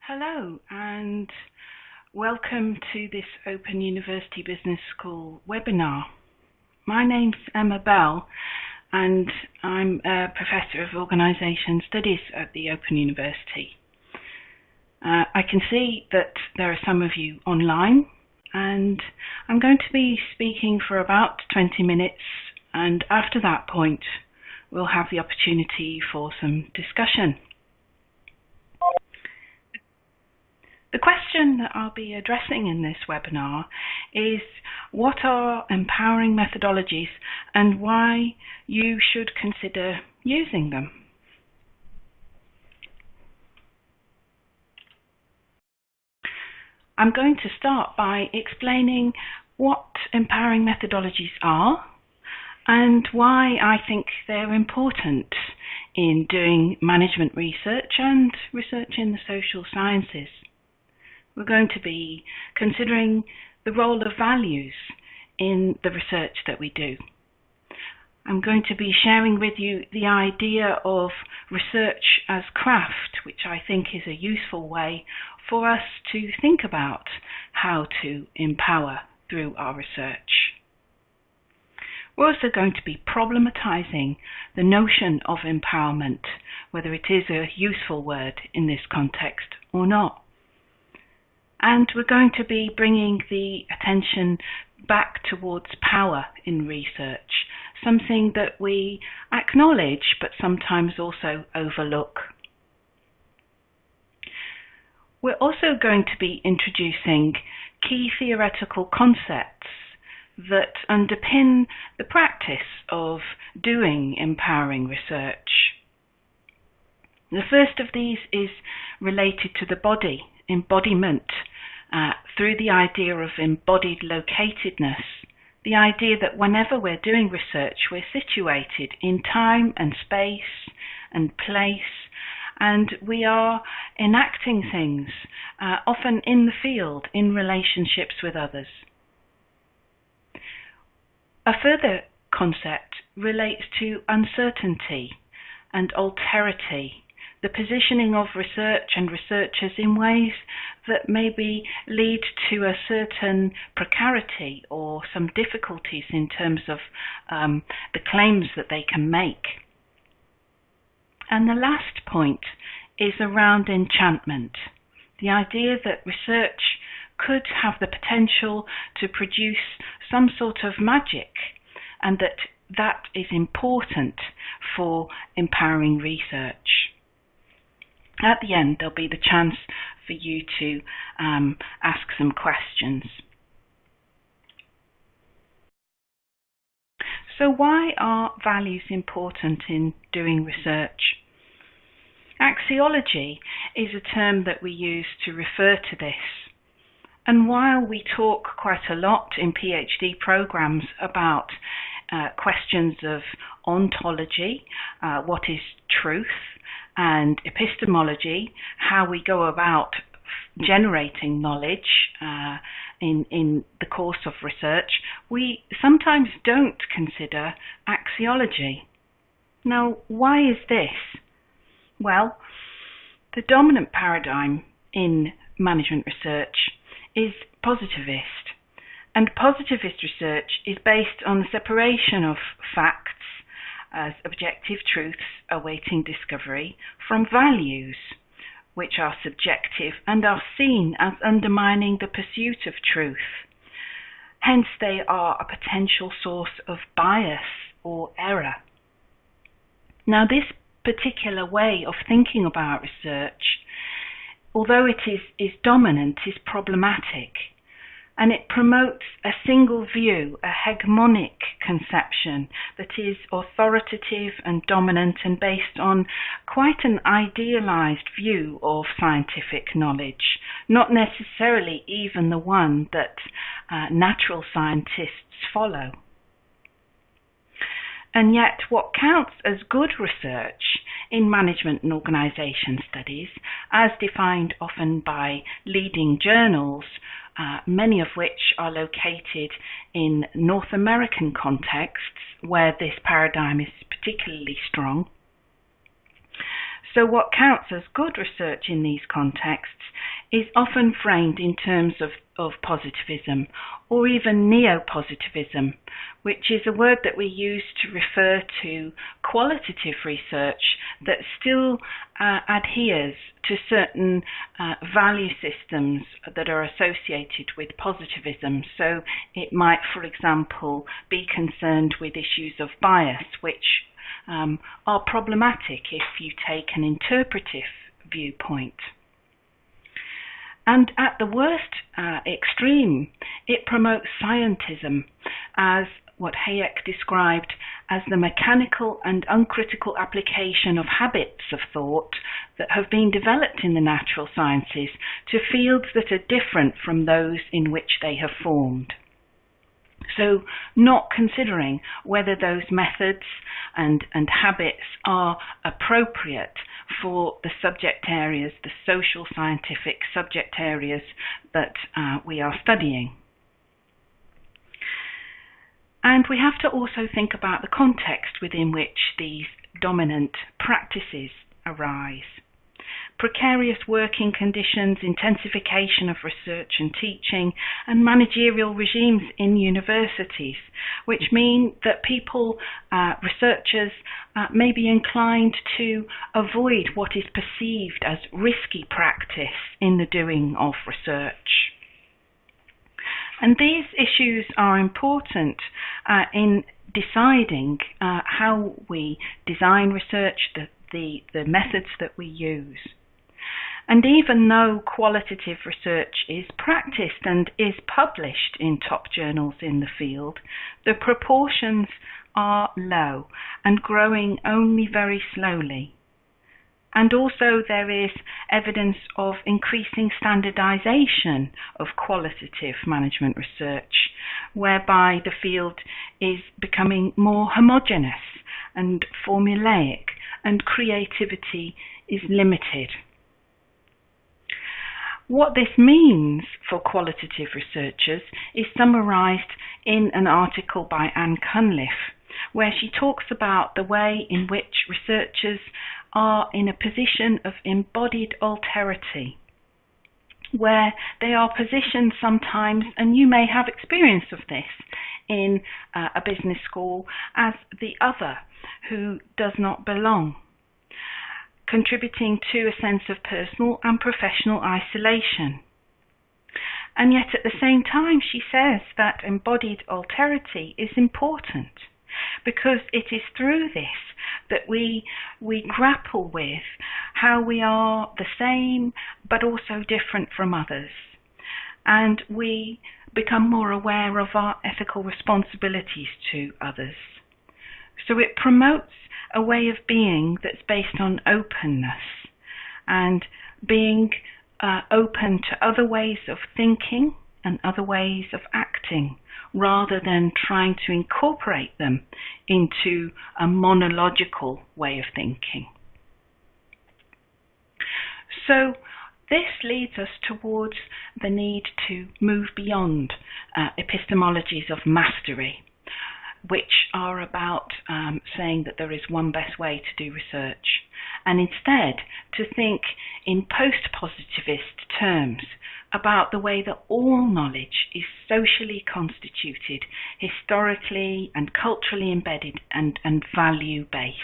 Hello and welcome to this Open University Business School webinar. My name's Emma Bell and I'm a Professor of Organisation Studies at the Open University. I can see that there are some of you online and I'm going to be speaking for about 20 minutes, and after that point we'll have the opportunity for some discussion. The question that I'll be addressing in this webinar is what are empowering methodologies and why you should consider using them. I'm going to start by explaining what empowering methodologies are and why I think they're important in doing management research and research in the social sciences. We're going to be considering the role of values in the research that we do. I'm going to be sharing with you the idea of research as craft, which I think is a useful way for us to think about how to empower through our research. We're also going to be problematizing the notion of empowerment, whether it is a useful word in this context or not. And we're going to be bringing the attention back towards power in research, something that we acknowledge but sometimes also overlook. We're also going to be introducing key theoretical concepts that underpin the practice of doing empowering research. The first of these is related to the body, embodiment, through the idea of embodied locatedness, the idea that whenever we're doing research, we're situated in time and space and place, and we are enacting things, often in the field, in relationships with others. A further concept relates to uncertainty and alterity, the positioning of research and researchers in ways that maybe lead to a certain precarity or some difficulties in terms of the claims that they can make. And the last point is around enchantment, the idea that research could have the potential to produce some sort of magic, and that is important for empowering research. At the end, there'll be the chance for you to ask some questions. So why are values important in doing research? Axiology is a term that we use to refer to this. And while we talk quite a lot in PhD programs about questions of ontology, what is truth, and epistemology, how we go about generating knowledge in the course of research, we sometimes don't consider axiology. Now, why is this? Well, the dominant paradigm in management research is positivist, and positivist research is based on the separation of facts as objective truths awaiting discovery from values, which are subjective and are seen as undermining the pursuit of truth. Hence, they are a potential source of bias or error. Now, this particular way of thinking about research, although it is dominant, is problematic, and it promotes a single view, a hegemonic conception that is authoritative and dominant and based on quite an idealized view of scientific knowledge, not necessarily even the one that natural scientists follow. And yet what counts as good research in management and organisation studies, as defined often by leading journals, many of which are located in North American contexts where this paradigm is particularly strong. So what counts as good research in these contexts is often framed in terms of positivism or even neo-positivism, which is a word that we use to refer to qualitative research that still adheres to certain value systems that are associated with positivism. So it might, for example, be concerned with issues of bias, which are problematic if you take an interpretive viewpoint. And at the worst extreme, it promotes scientism as what Hayek described as the mechanical and uncritical application of habits of thought that have been developed in the natural sciences to fields that are different from those in which they have formed. So not considering whether those methods and habits are appropriate for the subject areas, the social scientific subject areas that we are studying. And we have to also think about the context within which these dominant practices arise. Precarious working conditions, intensification of research and teaching, and managerial regimes in universities, which mean that people, researchers, may be inclined to avoid what is perceived as risky practice in the doing of research. And these issues are important in deciding how we design research, the methods that we use. And even though qualitative research is practiced and is published in top journals in the field, the proportions are low and growing only very slowly. And also there is evidence of increasing standardization of qualitative management research, whereby the field is becoming more homogeneous and formulaic, and creativity is limited. What this means for qualitative researchers is summarized in an article by Anne Cunliffe, where she talks about the way in which researchers are in a position of embodied alterity, where they are positioned sometimes, and you may have experience of this in a business school, as the other who does not belong, contributing to a sense of personal and professional isolation. And yet at the same time she says that embodied alterity is important, because it is through this that we grapple with how we are the same but also different from others, and we become more aware of our ethical responsibilities to others. So it promotes a way of being that's based on openness and being open to other ways of thinking and other ways of acting, rather than trying to incorporate them into a monological way of thinking. So this leads us towards the need to move beyond epistemologies of mastery, which are about saying that there is one best way to do research, and instead to think in post-positivist terms about the way that all knowledge is socially constituted, historically and culturally embedded, and value-based.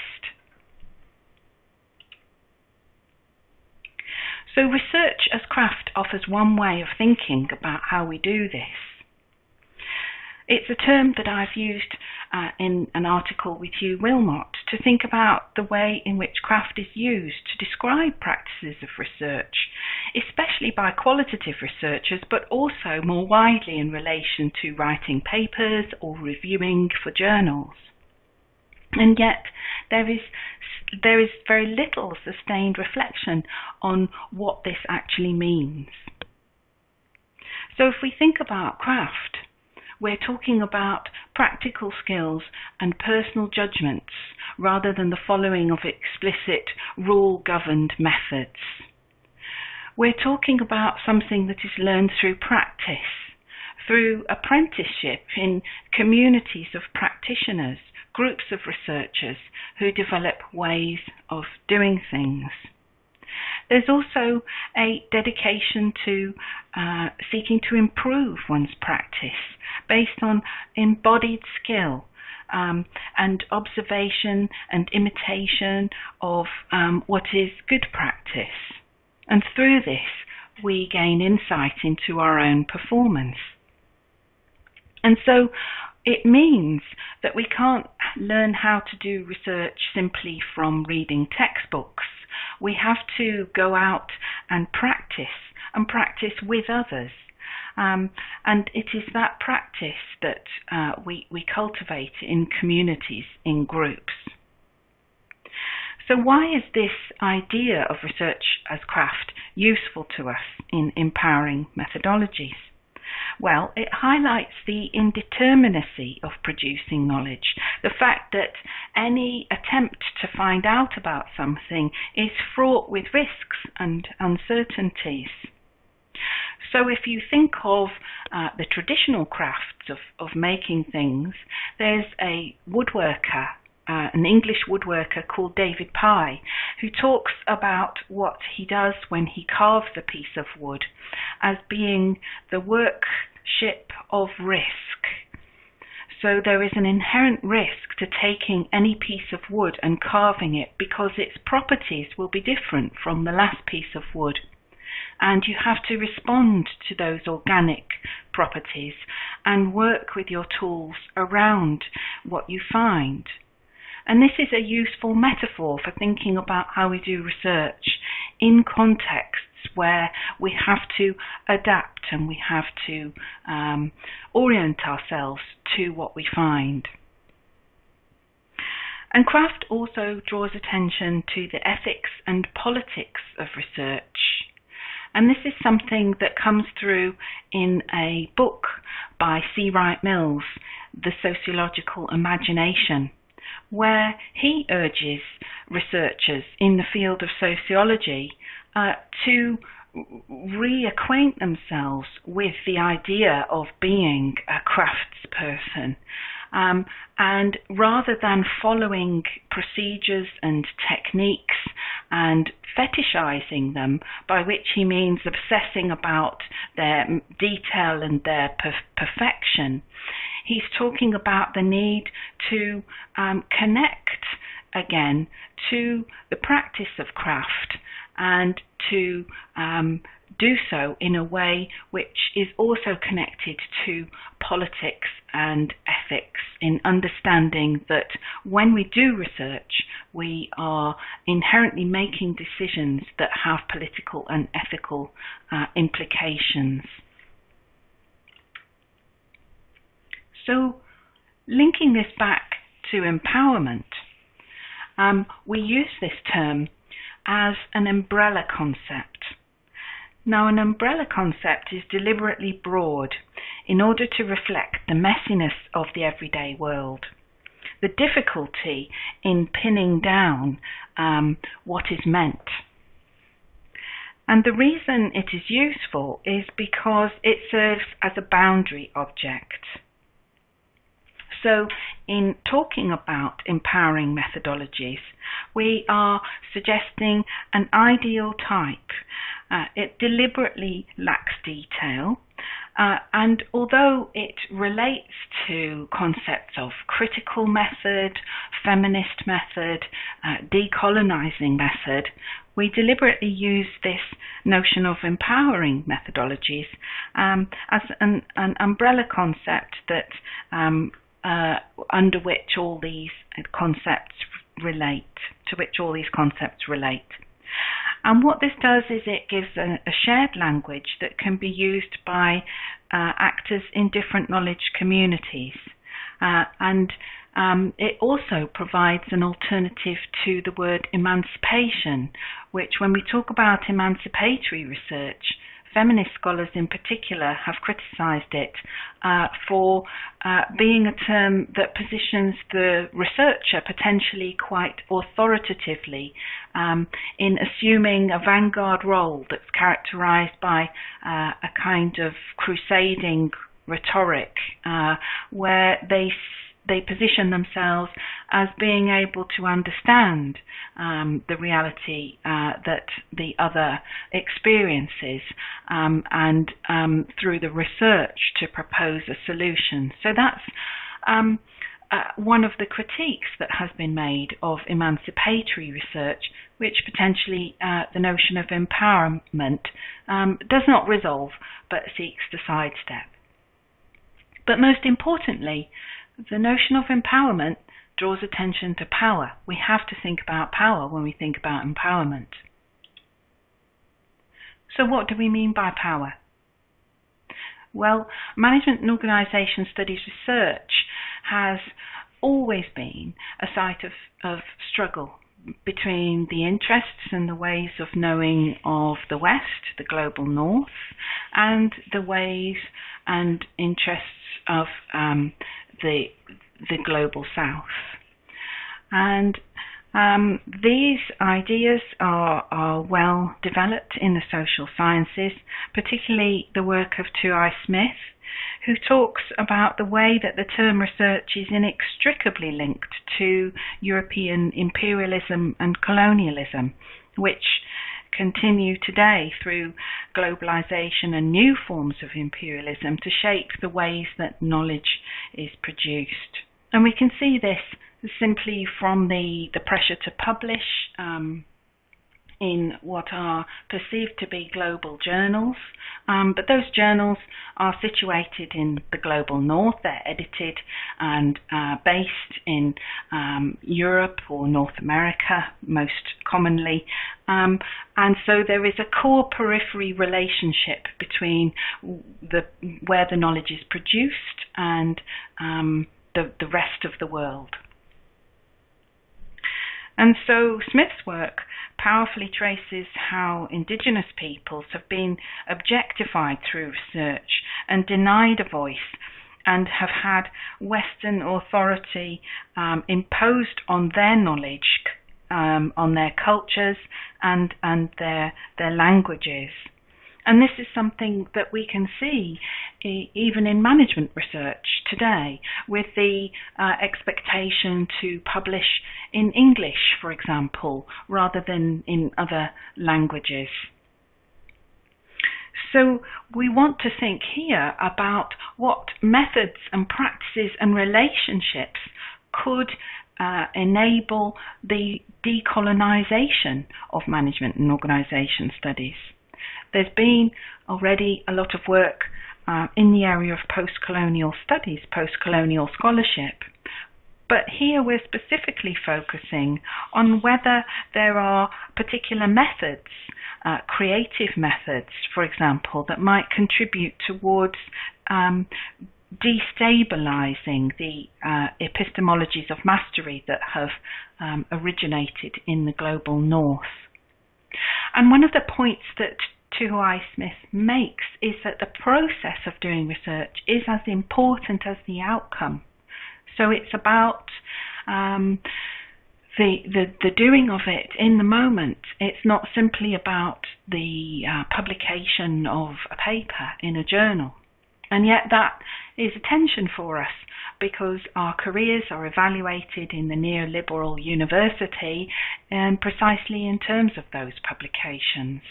So research as craft offers one way of thinking about how we do this. It's a term that I've used in an article with Hugh Wilmot to think about the way in which craft is used to describe practices of research, especially by qualitative researchers, but also more widely in relation to writing papers or reviewing for journals. And yet there is very little sustained reflection on what this actually means. So if we think about craft, we're talking about practical skills and personal judgments rather than the following of explicit rule-governed methods. We're talking about something that is learned through practice, through apprenticeship in communities of practitioners groups of researchers who develop ways of doing things. There's also a dedication to seeking to improve one's practice based on embodied skill and observation and imitation of what is good practice. And through this, we gain insight into our own performance. And so it means that we can't learn how to do research simply from reading textbooks. We have to go out and practice with others. And it is that practice that we cultivate in communities, in groups. So why is this idea of research as craft useful to us in empowering methodologies? Well, it highlights the indeterminacy of producing knowledge, the fact that any attempt to find out about something is fraught with risks and uncertainties. So if you think of the traditional crafts of making things, there's a woodworker, an English woodworker called David Pye, who talks about what he does when he carves a piece of wood as being the workship of risk. So there is an inherent risk to taking any piece of wood and carving it because its properties will be different from the last piece of wood. And you have to respond to those organic properties and work with your tools around what you find. And this is a useful metaphor for thinking about how we do research in contexts where we have to adapt and we have to orient ourselves to what we find. And craft also draws attention to the ethics and politics of research. And this is something that comes through in a book by C. Wright Mills, The Sociological Imagination, where he urges researchers in the field of sociology to reacquaint themselves with the idea of being a craftsperson. And rather than following procedures and techniques and fetishizing them, by which he means obsessing about their detail and their perfection, he's talking about the need to connect again to the practice of craft and to do so in a way which is also connected to politics and ethics, in understanding that when we do research, we are inherently making decisions that have political and ethical implications. So, linking this back to empowerment, we use this term as an umbrella concept. Now, an umbrella concept is deliberately broad in order to reflect the messiness of the everyday world, the difficulty in pinning down what is meant. And the reason it is useful is because it serves as a boundary object. So in talking about empowering methodologies, we are suggesting an ideal type. It deliberately lacks detail, and although it relates to concepts of critical method, feminist method, decolonizing method, we deliberately use this notion of empowering methodologies as an umbrella concept that under which all these concepts relate, to which all these concepts relate. And what this does is it gives a shared language that can be used by actors in different knowledge communities. And it also provides an alternative to the word emancipation, which when we talk about emancipatory research, feminist scholars in particular have criticized it for being a term that positions the researcher potentially quite authoritatively in assuming a vanguard role that's characterized by a kind of crusading rhetoric where they they position themselves as being able to understand the reality that the other experiences, and through the research to propose a solution. So that's one of the critiques that has been made of emancipatory research, which potentially the notion of empowerment does not resolve but seeks to sidestep. But most importantly, the notion of empowerment draws attention to power. We have to think about power when we think about empowerment. So what do we mean by power? Well, management and organisation studies research has always been a site of struggle between the interests and the ways of knowing of the West, the global North, and the ways and interests of the global South. And these ideas are well developed in the social sciences, particularly the work of Tuai Smith, who talks about the way that the term research is inextricably linked to European imperialism and colonialism, which continue today through globalization and new forms of imperialism to shape the ways that knowledge is produced. And we can see this simply from the pressure to publish in what are perceived to be global journals, but those journals are situated in the global North. They're edited and based in Europe or North America most commonly, and so there is a core periphery relationship between where the knowledge is produced and the rest of the world. And so Smith's work powerfully traces how Indigenous peoples have been objectified through research and denied a voice, and have had Western authority imposed on their knowledge, on their cultures and their languages. And this is something that we can see even in management research today, with the expectation to publish in English, for example, rather than in other languages. So we want to think here about what methods and practices and relationships could enable the decolonization of management and organization studies. There's been already a lot of work in the area of post-colonial studies, post-colonial scholarship, but here we're specifically focusing on whether there are particular methods, creative methods, for example, that might contribute towards destabilizing the epistemologies of mastery that have originated in the global North. And one of the points that Tuai Smith makes is that the process of doing research is as important as the outcome. So it's about the doing of it in the moment. It's not simply about the publication of a paper in a journal. And yet that is a tension for us, because our careers are evaluated in the neoliberal university precisely in terms of those publications.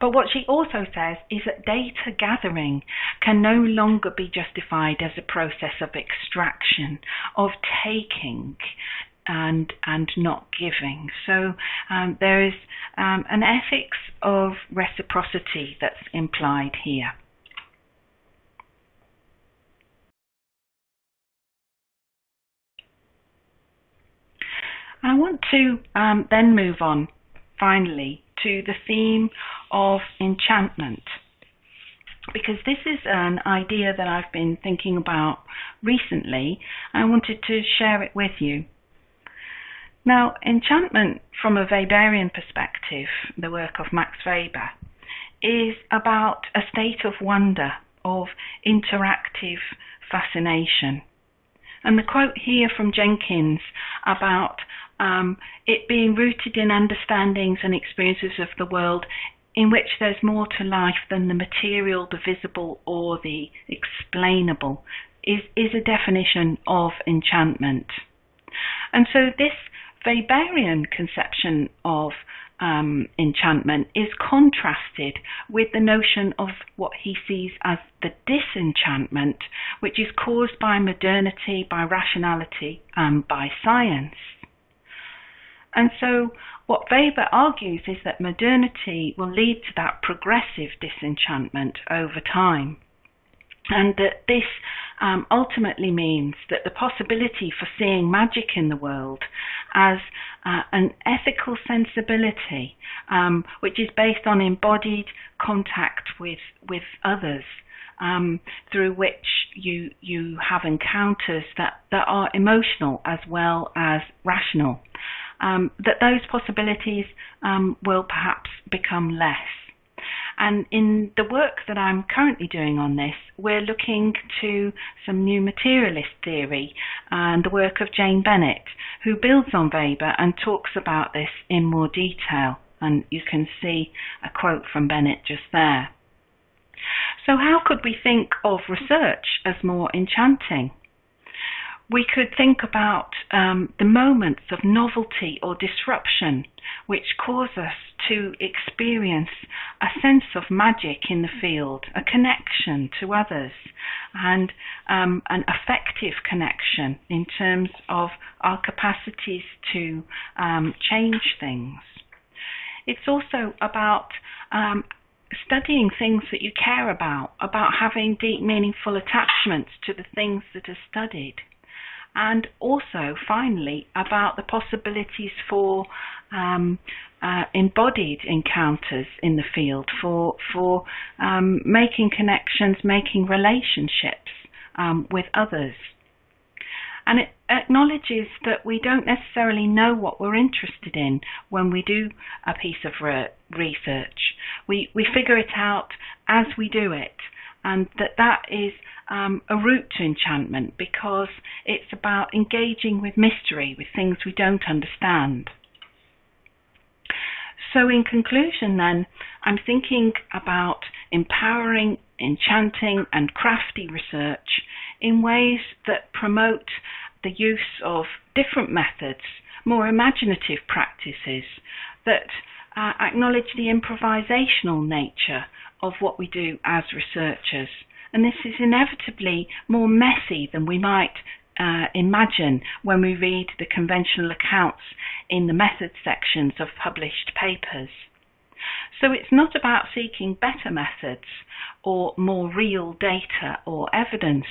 But what she also says is that data gathering can no longer be justified as a process of extraction, of taking and not giving. So there is an ethics of reciprocity that's implied here. I want to then move on, finally, to the theme of enchantment, because this is an idea that I've been thinking about recently. I wanted to share it with you. Now, enchantment, from a Weberian perspective, the work of Max Weber, is about a state of wonder, of interactive fascination. And the quote here from Jenkins about it being rooted in understandings and experiences of the world in which there's more to life than the material, the visible, or the explainable, is a definition of enchantment. And so this Weberian conception of enchantment is contrasted with the notion of what he sees as the disenchantment, which is caused by modernity, by rationality, and by science. And so what Weber argues is that modernity will lead to that progressive disenchantment over time. And that this ultimately means that the possibility for seeing magic in the world as an ethical sensibility, which is based on embodied contact with others, through which you have encounters that are emotional as well as rational, that those possibilities will perhaps become less. And in the work that I'm currently doing on this, we're looking to some new materialist theory and the work of Jane Bennett, who builds on Weber and talks about this in more detail. And you can see a quote from Bennett just there. So how could we think of research as more enchanting? We could think about the moments of novelty or disruption which cause us to experience a sense of magic in the field, a connection to others, and an affective connection in terms of our capacities to change things. It's also about studying things that you care about having deep, meaningful attachments to the things that are studied. And also, finally, about the possibilities for embodied encounters in the field, for making connections, making relationships with others. And it acknowledges that we don't necessarily know what we're interested in when we do a piece of research. We figure it out as we do it, and that is a route to enchantment, because it's about engaging with mystery, with things we don't understand. So in conclusion then, I'm thinking about empowering, enchanting and crafty research in ways that promote the use of different methods, more imaginative practices that acknowledge the improvisational nature of what we do as researchers. And this is inevitably more messy than we might imagine when we read the conventional accounts in the methods sections of published papers. So it's not about seeking better methods or more real data or evidence.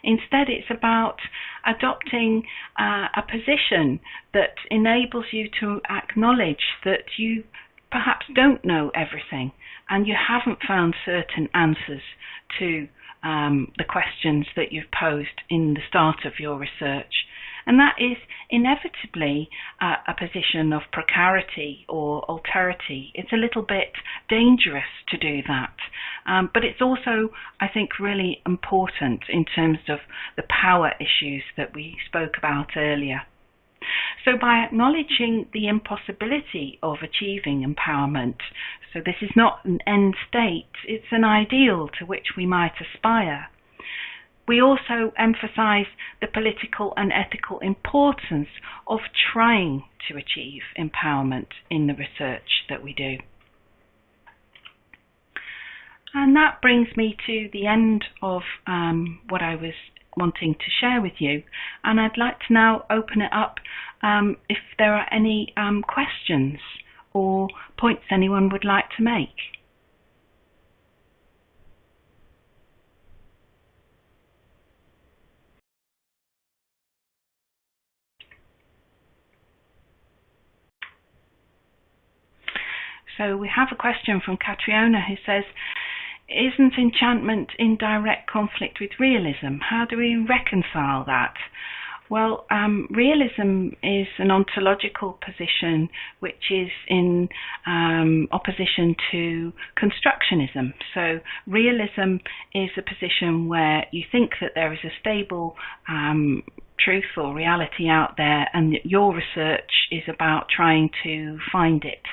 Instead, it's about adopting a position that enables you to acknowledge that you perhaps don't know everything and you haven't found certain answers to the questions that you've posed in the start of your research. And that is inevitably a position of precarity or alterity. It's a little bit dangerous to do that, but it's also, I think, really important in terms of the power issues that we spoke about earlier. So by acknowledging the impossibility of achieving empowerment, so this is not an end state, it's an ideal to which we might aspire. We also emphasize the political and ethical importance of trying to achieve empowerment in the research that we do. And that brings me to the end of what I was wanting to share with you, and I'd like to now open it up if there are any questions or points anyone would like to make. So we have a question from Catriona who says, isn't enchantment in direct conflict with realism? How do we reconcile that? Well, realism is an ontological position which is in opposition to constructionism. So realism is a position where you think that there is a stable truth or reality out there, and that your research is about trying to find it.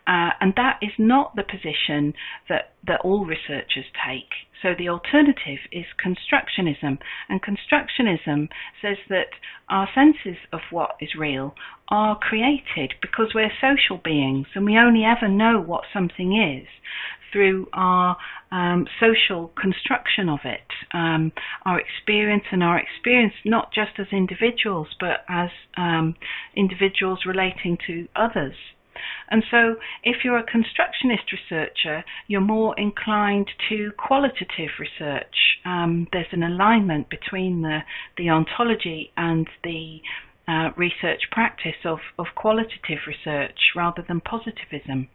And that is not the position that all researchers take. So the alternative is constructionism, and constructionism says that our senses of what is real are created because we're social beings and we only ever know what something is through our social construction of it, our experience not just as individuals but as individuals relating to others. And so if you're a constructionist researcher, you're more inclined to qualitative research. There's an alignment between the ontology and the research practice of qualitative research rather than positivism.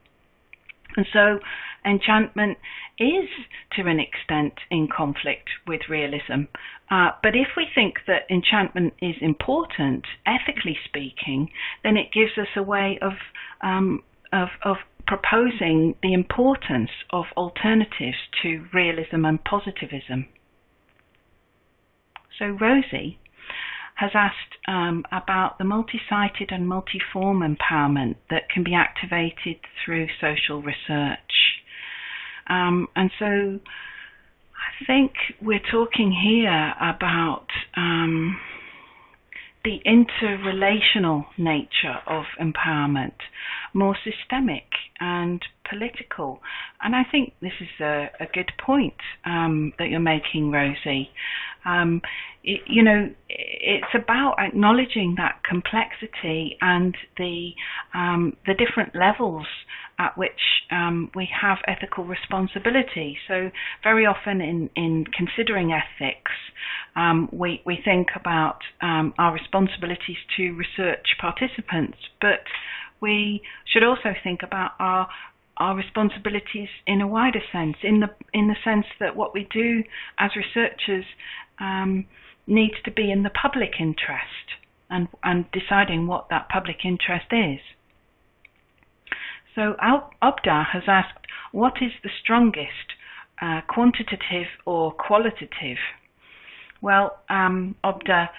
And so enchantment is, to an extent, in conflict with realism. But if we think that enchantment is important, ethically speaking, then it gives us a way of proposing the importance of alternatives to realism and positivism. So Rosie has asked about the multi-sited and multi-form empowerment that can be activated through social research. And so I think we're talking here about the interrelational nature of empowerment, more systemic and political. And I think this is a good point that you're making, Rosie. It's about acknowledging that complexity and the different levels at which we have ethical responsibility. So very often in considering ethics, we think about our responsibilities to research participants, but we should also think about our responsibilities in a wider sense, in the sense that what we do as researchers needs to be in the public interest, and deciding what that public interest is. So Abda has asked, what is the strongest, quantitative or qualitative? Well, Abda,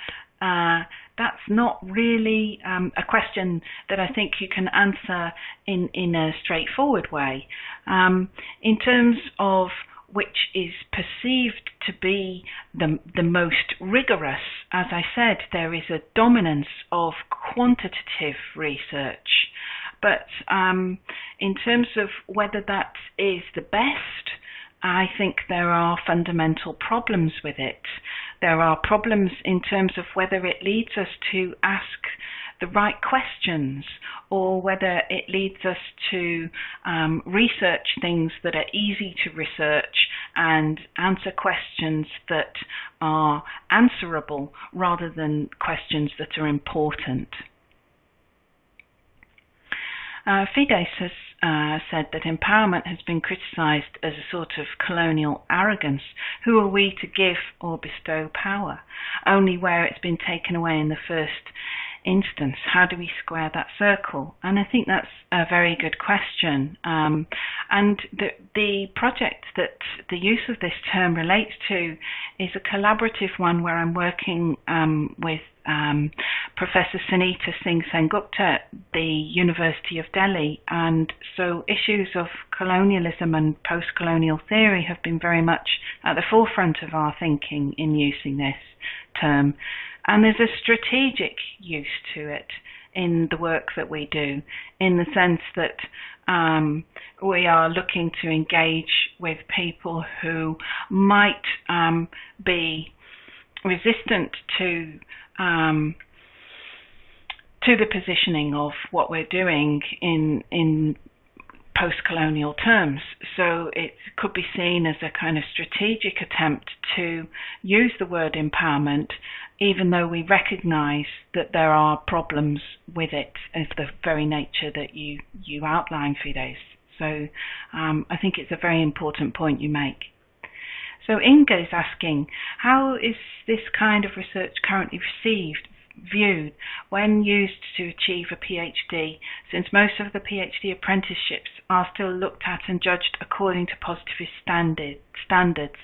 that's not really a question that I think you can answer in a straightforward way. In terms of which is perceived to be the most rigorous, as I said, there is a dominance of quantitative research. But in terms of whether that is the best, I think there are fundamental problems with it. There are problems in terms of whether it leads us to ask the right questions, or whether it leads us to research things that are easy to research and answer questions that are answerable rather than questions that are important. Fides has said that empowerment has been criticised as a sort of colonial arrogance. Who are we to give or bestow power? Only where it's been taken away in the first instance. How do we square that circle? And I think that's a very good question. And the project that the use of this term relates to is a collaborative one where I'm working with Professor Sunita Singh Sengupta at the University of Delhi, and so issues of colonialism and post-colonial theory have been very much at the forefront of our thinking in using this term. And there's a strategic use to it in the work that we do, in the sense that we are looking to engage with people who might be resistant to the positioning of what we're doing in post-colonial terms. So it could be seen as a kind of strategic attempt to use the word empowerment, even though we recognise that there are problems with it of the very nature that you outline, Fides. So I think it's a very important point you make. So Inga is asking, how is this kind of research currently viewed when used to achieve a PhD, since most of the PhD apprenticeships are still looked at and judged according to positivist standards?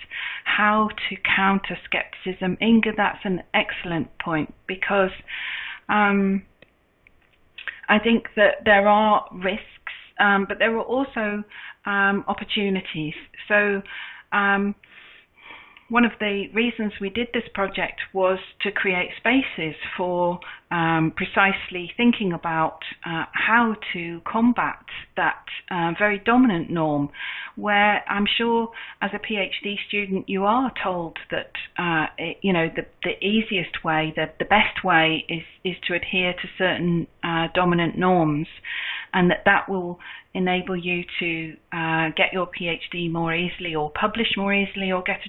How to counter skepticism? Inga, that's an excellent point, because I think that there are risks but there were also opportunities. So one of the reasons we did this project was to create spaces for precisely thinking about how to combat that very dominant norm, where I'm sure as a PhD student you are told that the easiest way, the best way is to adhere to certain dominant norms, and that will enable you to get your PhD more easily, or publish more easily, or get a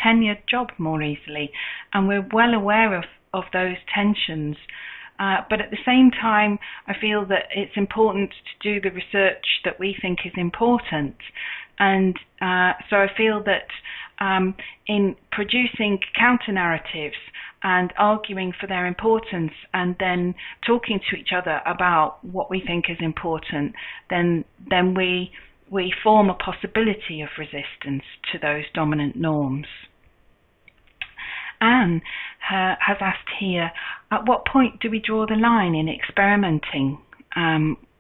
tenured job more easily. And we're well aware of those tensions. But at the same time, I feel that it's important to do the research that we think is important. And so I feel that in producing counter-narratives and arguing for their importance, and then talking to each other about what we think is important, then we form a possibility of resistance to those dominant norms. Anne has asked here, at what point do we draw the line in experimenting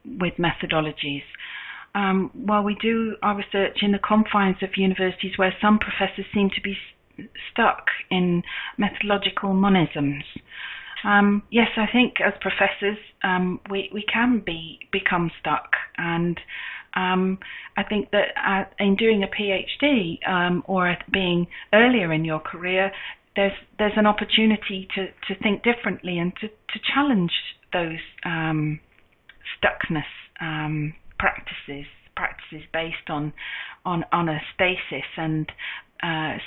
with methodologies? Well, we do our research in the confines of universities where some professors seem to be stuck in methodological monisms. Yes, I think as professors we can become stuck, and I think that in doing a PhD or being earlier in your career, there's an opportunity to think differently and to challenge those stuckness practices based on a stasis and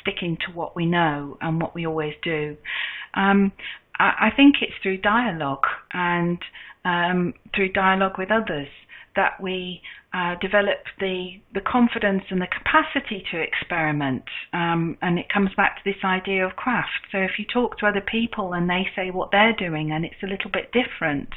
sticking to what we know and what we always do. I think it's through dialogue and through dialogue with others that we develop the confidence and the capacity to experiment, and it comes back to this idea of craft. So if you talk to other people and they say what they're doing and it's a little bit different,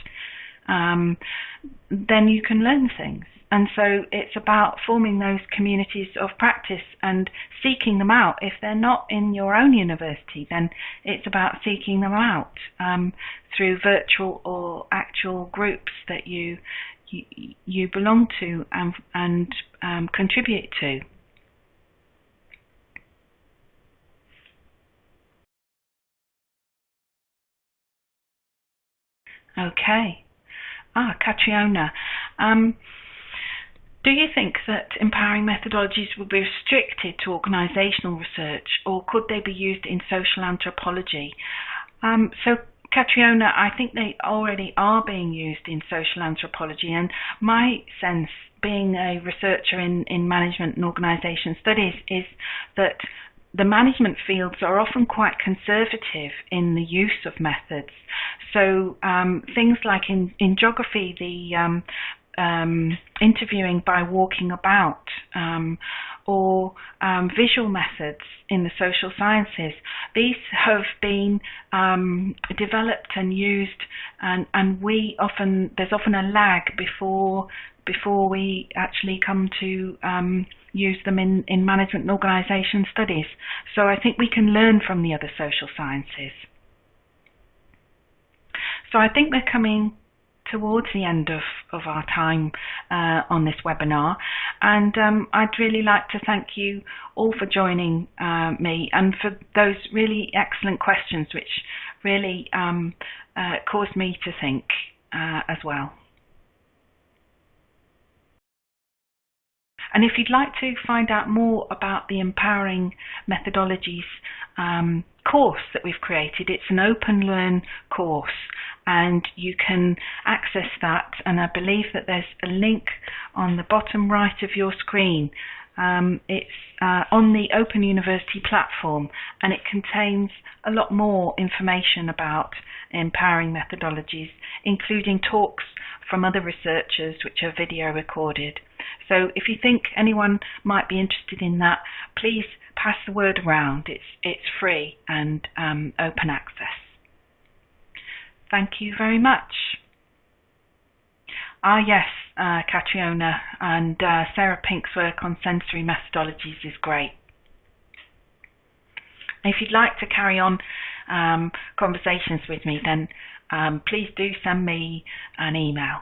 then you can learn things. And so it's about forming those communities of practice and seeking them out. If they're not in your own university, then it's about seeking them out through virtual or actual groups that you belong to and contribute to. Okay. Catriona. Do you think that empowering methodologies will be restricted to organisational research, or could they be used in social anthropology? So, Catriona, I think they already are being used in social anthropology, and my sense, being a researcher in management and organisation studies, is that the management fields are often quite conservative in the use of methods. So things like in geography, the interviewing by walking about, or visual methods in the social sciences. These have been developed and used, and there's often a lag before we actually come to use them in management and organisation studies. So I think we can learn from the other social sciences. So I think we're coming towards the end of our time on this webinar, and I'd really like to thank you all for joining me, and for those really excellent questions which really caused me to think as well. And if you'd like to find out more about the Empowering Methodologies course that we've created, it's an open learn course, and you can access that, and I believe that there's a link on the bottom right of your screen. It's on the Open University platform, and it contains a lot more information about empowering methodologies, including talks from other researchers which are video recorded. So if you think anyone might be interested in that, please pass the word around. It's free and open access. Thank you very much. Yes, Catriona, and Sarah Pink's work on sensory methodologies is great. If you'd like to carry on conversations with me, then please do send me an email.